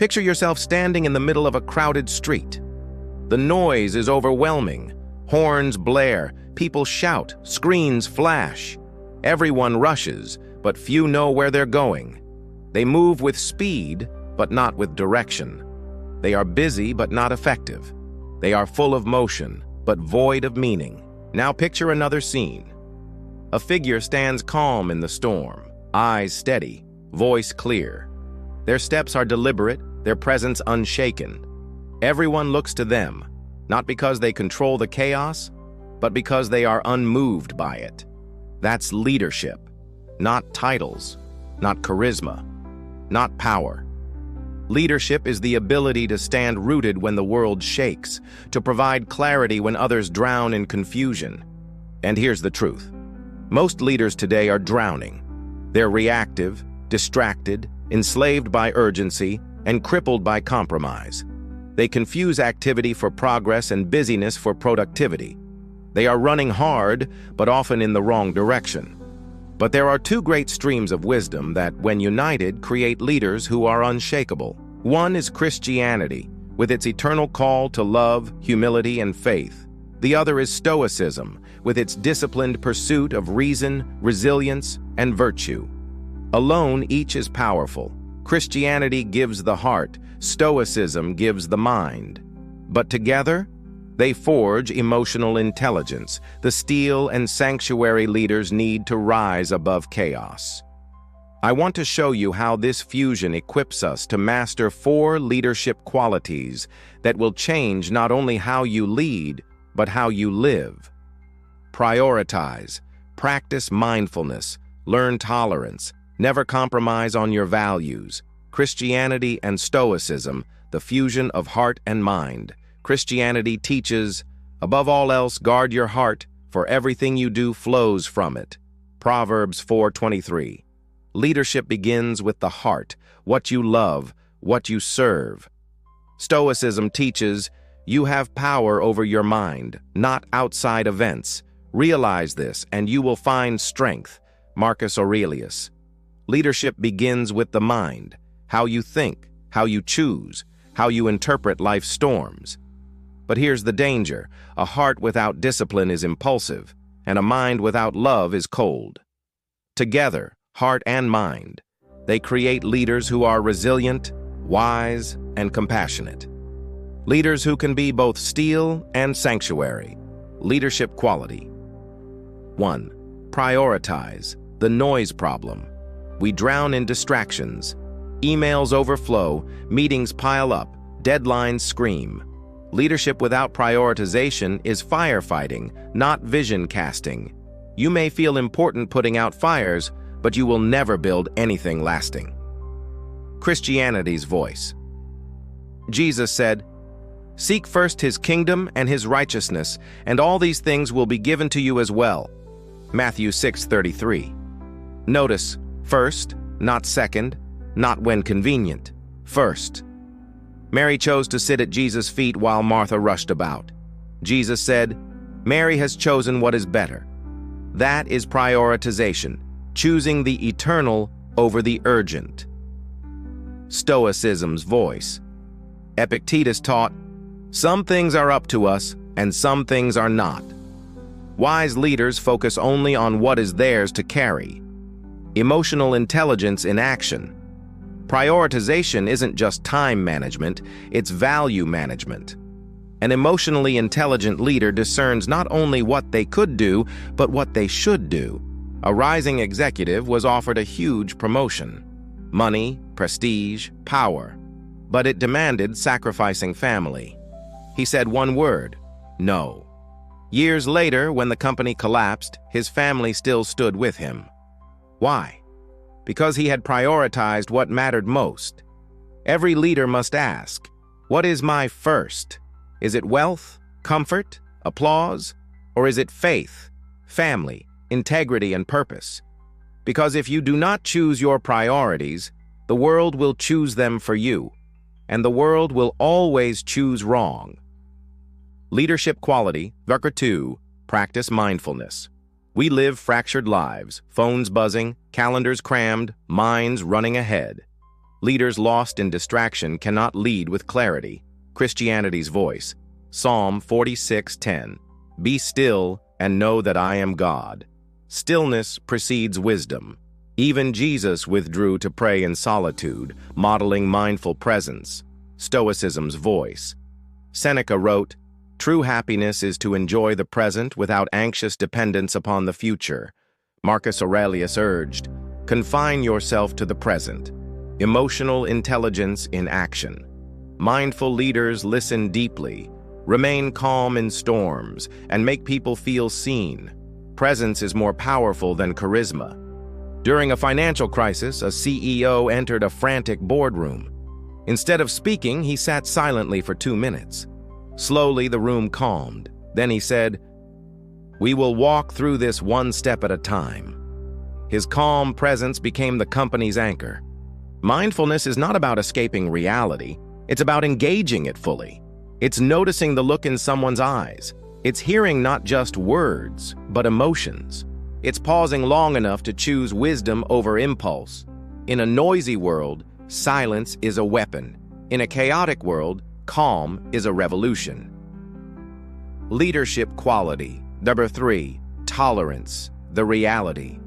Picture yourself standing in the middle of a crowded street. The noise is overwhelming. Horns blare, people shout, screens flash. Everyone rushes, but few know where they're going. They move with speed, but not with direction. They are busy, but not effective. They are full of motion, but void of meaning. Now picture another scene. A figure stands calm in the storm, eyes steady, voice clear. Their steps are deliberate, their presence unshaken. Everyone looks to them, not because they control the chaos, but because they are unmoved by it. That's leadership, not titles, not charisma, not power. Leadership is the ability to stand rooted when the world shakes, to provide clarity when others drown in confusion. And here's the truth. Most leaders today are drowning. They're reactive, distracted, enslaved by urgency, and crippled by compromise. They confuse activity for progress and busyness for productivity. They are running hard, but often in the wrong direction. But there are two great streams of wisdom that, when united, create leaders who are unshakable. One is Christianity, with its eternal call to love, humility, and faith. The other is Stoicism, with its disciplined pursuit of reason, resilience, and virtue. Alone, each is powerful. Christianity gives the heart, Stoicism gives the mind. But together, they forge emotional intelligence, the steel and sanctuary leaders need to rise above chaos. I want to show you how this fusion equips us to master 4 leadership qualities that will change not only how you lead, but how you live. Prioritize, practice mindfulness, learn tolerance, never compromise on your values. Christianity and Stoicism, the fusion of heart and mind. Christianity teaches, above all else, guard your heart, for everything you do flows from it. Proverbs 4:23. Leadership begins with the heart, what you love, what you serve. Stoicism teaches, you have power over your mind, not outside events. Realize this, and you will find strength. Marcus Aurelius. Leadership begins with the mind, how you think, how you choose, how you interpret life's storms. But here's the danger. A heart without discipline is impulsive, and a mind without love is cold. Together, heart and mind, they create leaders who are resilient, wise, and compassionate. Leaders who can be both steel and sanctuary. Leadership quality. 1. Prioritize, the noise problem. We drown in distractions. Emails overflow, meetings pile up, deadlines scream. Leadership without prioritization is firefighting, not vision casting. You may feel important putting out fires, but you will never build anything lasting. Christianity's voice. Jesus said, "Seek first his kingdom and his righteousness, and all these things will be given to you as well." Matthew 6:33. Notice, first, not second, not when convenient. First. Mary chose to sit at Jesus' feet while Martha rushed about. Jesus said, "Mary has chosen what is better." That is prioritization, choosing the eternal over the urgent. Stoicism's voice. Epictetus taught, "Some things are up to us, and some things are not." Wise leaders focus only on what is theirs to carry. Emotional intelligence in action. Prioritization isn't just time management, it's value management. An emotionally intelligent leader discerns not only what they could do, but what they should do. A rising executive was offered a huge promotion. Money, prestige, power. But it demanded sacrificing family. He said one word, no. Years later, when the company collapsed, his family still stood with him. Why? Because he had prioritized what mattered most. Every leader must ask, what is my first? Is it wealth, comfort, applause, or is it faith, family, integrity, and purpose? Because if you do not choose your priorities, the world will choose them for you, and the world will always choose wrong. Leadership quality, Number 2, practice mindfulness. We live fractured lives, phones buzzing, calendars crammed, minds running ahead. Leaders lost in distraction cannot lead with clarity. Christianity's voice. Psalm 46:10. Be still and know that I am God. Stillness precedes wisdom. Even Jesus withdrew to pray in solitude, modeling mindful presence. Stoicism's voice. Seneca wrote, "True happiness is to enjoy the present without anxious dependence upon the future." Marcus Aurelius urged, "Confine yourself to the present." Emotional intelligence in action. Mindful leaders listen deeply, remain calm in storms, and make people feel seen. Presence is more powerful than charisma. During a financial crisis, a CEO entered a frantic boardroom. Instead of speaking, he sat silently for 2 minutes. Slowly, the room calmed. Then he said, "We will walk through this one step at a time." His calm presence became the company's anchor. Mindfulness is not about escaping reality. It's about engaging it fully. It's noticing the look in someone's eyes. It's hearing not just words, but emotions. It's pausing long enough to choose wisdom over impulse. In a noisy world, silence is a weapon. In a chaotic world, calm is a revolution. Leadership quality. Number 3, tolerance, the reality.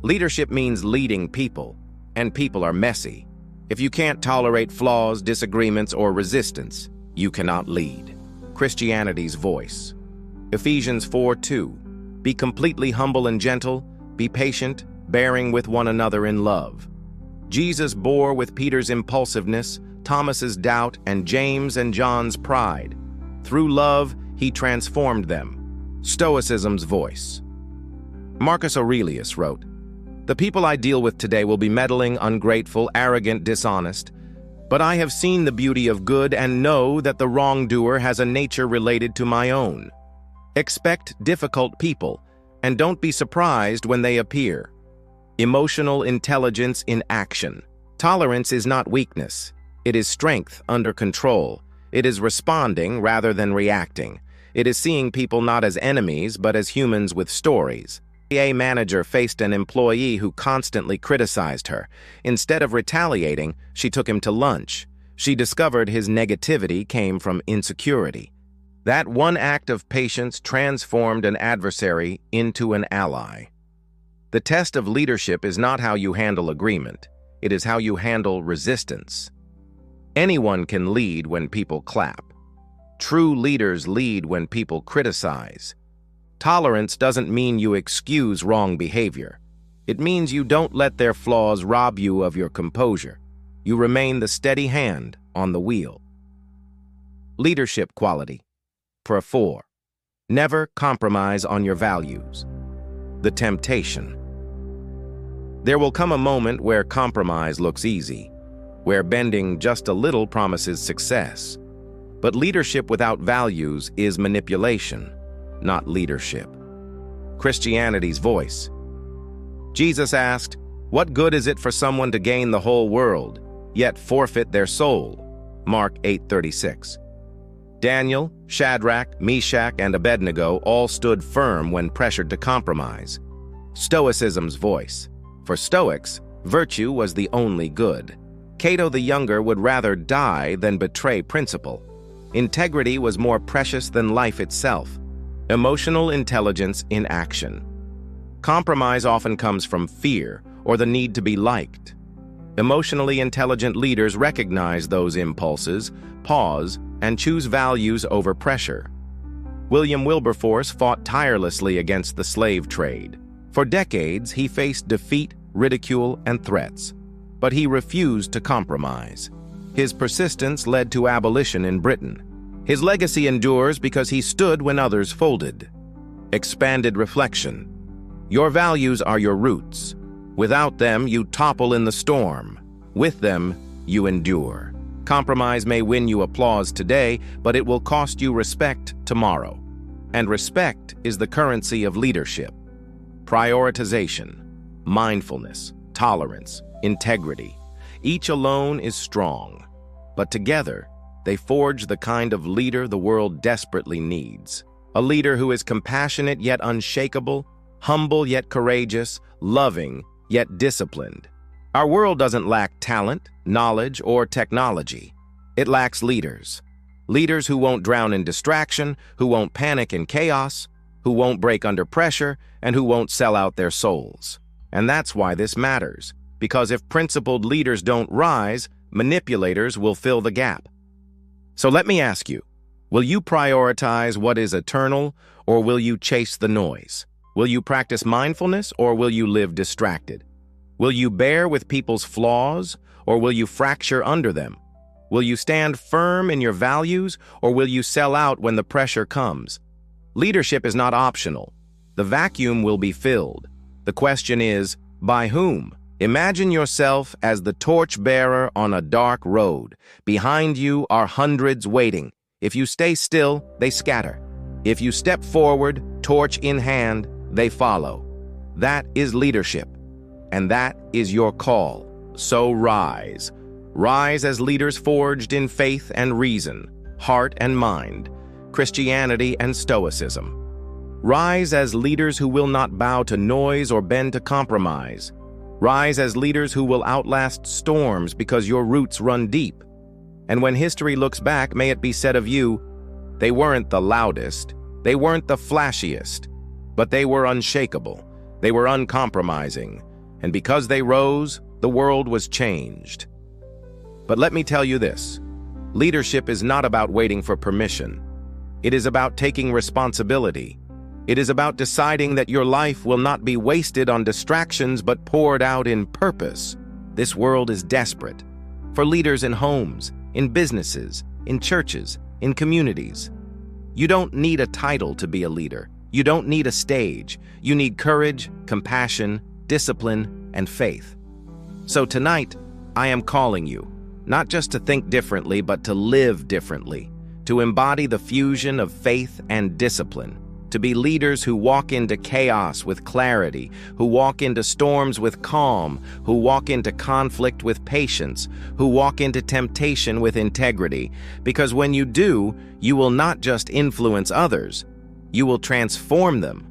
Leadership means leading people, and people are messy. If you can't tolerate flaws, disagreements, or resistance, you cannot lead. Christianity's voice. Ephesians 4:2. Be completely humble and gentle, be patient, bearing with one another in love. Jesus bore with Peter's impulsiveness, Thomas's doubt, and James and John's pride. Through love, he transformed them. Stoicism's voice. Marcus Aurelius wrote, "The people I deal with today will be meddling, ungrateful, arrogant, dishonest. But I have seen the beauty of good and know that the wrongdoer has a nature related to my own. Expect difficult people, and don't be surprised when they appear." Emotional intelligence in action. Tolerance is not weakness. It is strength under control. It is responding rather than reacting. It is seeing people not as enemies, but as humans with stories. A manager faced an employee who constantly criticized her. Instead of retaliating, she took him to lunch. She discovered his negativity came from insecurity. That one act of patience transformed an adversary into an ally. The test of leadership is not how you handle agreement. It is how you handle resistance. Anyone can lead when people clap. True leaders lead when people criticize. Tolerance doesn't mean you excuse wrong behavior. It means you don't let their flaws rob you of your composure. You remain the steady hand on the wheel. Leadership quality. 4. Never compromise on your values. The temptation. There will come a moment where compromise looks easy, where bending just a little promises success. But leadership without values is manipulation, not leadership. Christianity's voice. Jesus asked, "What good is it for someone to gain the whole world, yet forfeit their soul?" Mark 8:36. Daniel, Shadrach, Meshach, and Abednego all stood firm when pressured to compromise. Stoicism's voice. For Stoics, virtue was the only good. Cato the Younger would rather die than betray principle. Integrity was more precious than life itself. Emotional intelligence in action. Compromise often comes from fear or the need to be liked. Emotionally intelligent leaders recognize those impulses, pause, and choose values over pressure. William Wilberforce fought tirelessly against the slave trade. For decades, he faced defeat, ridicule, and threats, but he refused to compromise. His persistence led to abolition in Britain. His legacy endures because he stood when others folded. Expanded reflection. Your values are your roots. Without them, you topple in the storm. With them, you endure. Compromise may win you applause today, but it will cost you respect tomorrow. And respect is the currency of leadership. Prioritization, mindfulness, tolerance, integrity. Each alone is strong, but together, they forge the kind of leader the world desperately needs. A leader who is compassionate yet unshakable, humble yet courageous, loving yet disciplined. Our world doesn't lack talent, knowledge, or technology. It lacks leaders. Leaders who won't drown in distraction, who won't panic in chaos, who won't break under pressure, and who won't sell out their souls. And that's why this matters, because if principled leaders don't rise, manipulators will fill the gap. So let me ask you, will you prioritize what is eternal, or will you chase the noise? Will you practice mindfulness, or will you live distracted? Will you bear with people's flaws, or will you fracture under them? Will you stand firm in your values, or will you sell out when the pressure comes? Leadership is not optional. The vacuum will be filled. The question is, by whom? Imagine yourself as the torchbearer on a dark road. Behind you are hundreds waiting. If you stay still, they scatter. If you step forward, torch in hand, they follow. That is leadership. And that is your call. So rise. Rise as leaders forged in faith and reason, heart and mind, Christianity and Stoicism. Rise as leaders who will not bow to noise or bend to compromise. Rise as leaders who will outlast storms because your roots run deep. And when history looks back, may it be said of you, they weren't the loudest, they weren't the flashiest, but they were unshakable, they were uncompromising. And because they rose, the world was changed. But let me tell you this, leadership is not about waiting for permission. It is about taking responsibility. It is about deciding that your life will not be wasted on distractions but poured out in purpose. This world is desperate for leaders in homes, in businesses, in churches, in communities. You don't need a title to be a leader. You don't need a stage. You need courage, compassion, discipline, and faith. So tonight, I am calling you, not just to think differently, but to live differently, to embody the fusion of faith and discipline, to be leaders who walk into chaos with clarity, who walk into storms with calm, who walk into conflict with patience, who walk into temptation with integrity. Because when you do, you will not just influence others, you will transform them.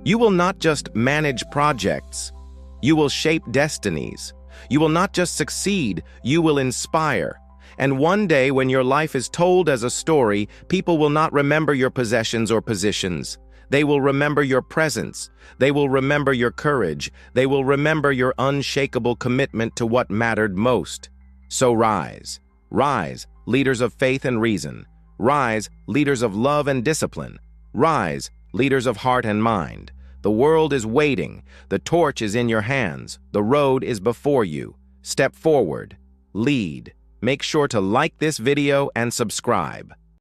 You will not just manage projects, you will shape destinies. You will not just succeed, you will inspire. And one day when your life is told as a story, people will not remember your possessions or positions. They will remember your presence. They will remember your courage. They will remember your unshakable commitment to what mattered most. So rise. Rise, leaders of faith and reason. Rise, leaders of love and discipline. Rise, leaders of heart and mind. The world is waiting. The torch is in your hands. The road is before you. Step forward. Lead. Make sure to like this video and subscribe.